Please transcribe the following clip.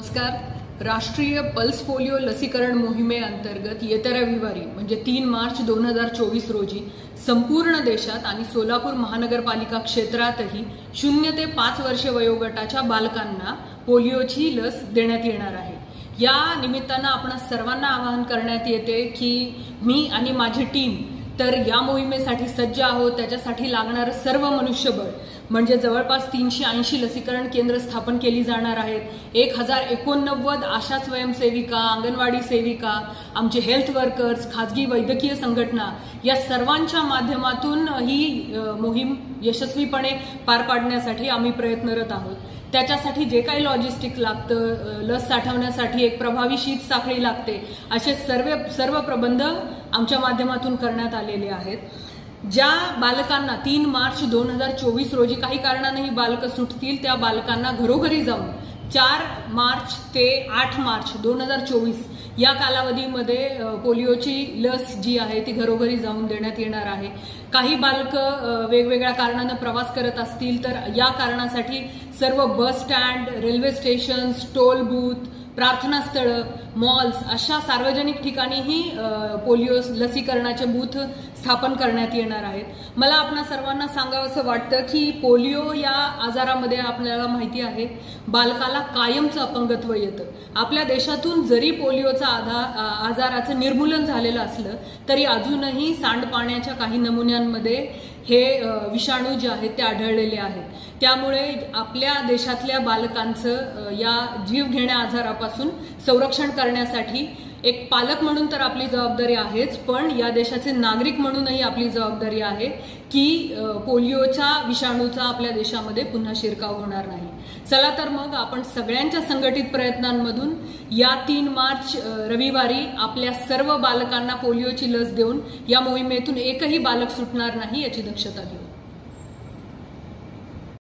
नमस्कार। राष्ट्रीय pulse polio लसीकरण मोहिमेअंतर्गत येत्या रविवारी म्हणजे 3 मार्च 2024 रोजी संपूर्ण देशात आणि सोलापूर महानगरपालिका क्षेत्रातही 0 ते 5 वर्षे वयोगटाच्या बालकांना पोलिओची लस देण्यात येणार आहे। या निमित्तानं आपण सर्वांना आवाहन करण्यात येते की मी आणि माझी टीम तर या मोहिमेसाठी सज्ज आहोत। त्याच्यासाठी लागणारे सर्व मनुष्यबळ म्हणजे जवळपास 380 लसीकरण केंद्र स्थापन केली जाणार आहेत। 1089 आशा स्वयंसेविका, अंगणवाडी सेविका, आमचे हेल्थ वर्कर्स, खाजगी वैद्यकीय संघटना या सर्वांच्या माध्यमातून ही मोहीम यशस्वीपणे पार पाडण्यासाठी आम्ही प्रयत्नरत आहोत। त्याच्यासाठी जे काही लॉजिस्टिक लागतं, लस साठवण्यासाठी एक प्रभावी शीत साखळी लागते, असे सर्व प्रबंध आमच्या माध्यमातून करण्यात आलेले आहेत। ज्या बालकांना 3 मार्च 2024 रोजी काही कारणाने ही बालकं सुटतील त्या बालकांना घरोघरी जाऊन 4 मार्च ते 8 मार्च 2024 या कालावधीमध्ये पोलिओची लस जी आहे ती घरोघरी जाऊन देण्यात येणार आहे। काही बालकं वेगवेगळ्या कारणाने प्रवास करत असतील तर या कारणासाठी सर्व bus stand, railway stations, toll booth, प्रार्थना स्थळ, मॉल्स अशा सार्वजनिक ठिकाणीही पोलिओ लसीकरणाचे बूथ स्थापन करण्यात येणार आहेत। मला आपणा सर्वांना सांगावंसं वाटतं की पोलिओ या आजारामध्ये आपल्याला माहिती आहे बालकाला कायमचं अपंगत्व येतं। आपल्या देशातून जरी पोलिओचा आजाराचं निर्मूलन झालेलं असलं तरी अजूनही सांडपाण्याच्या काही नमुन्यांमध्ये हे विषाणू जे आहेत ते आढळलेले आहेत। त्यामुळे आपल्या देशातल्या बालकांचं या जीवघेण्या आजारापासून संरक्षण करण्यासाठी एक पालक म्हणून तर आपली जबाबदारी आहेच, पण या देशाचे नागरिक म्हणूनही आपली जबाबदारी आहे की पोलिओच्या विषाणूचा आपल्या देशामध्ये पुन्हा शिरकाव होणार नाही। चला तर मग आपण सगळ्यांच्या संघटित प्रयत्नांमधून या 3 मार्च रविवारी आपल्या सर्व बालकांना पोलिओची लस देऊन या मोहिमेतून एकही बालक सुटणार नाही याची दक्षता घेऊ।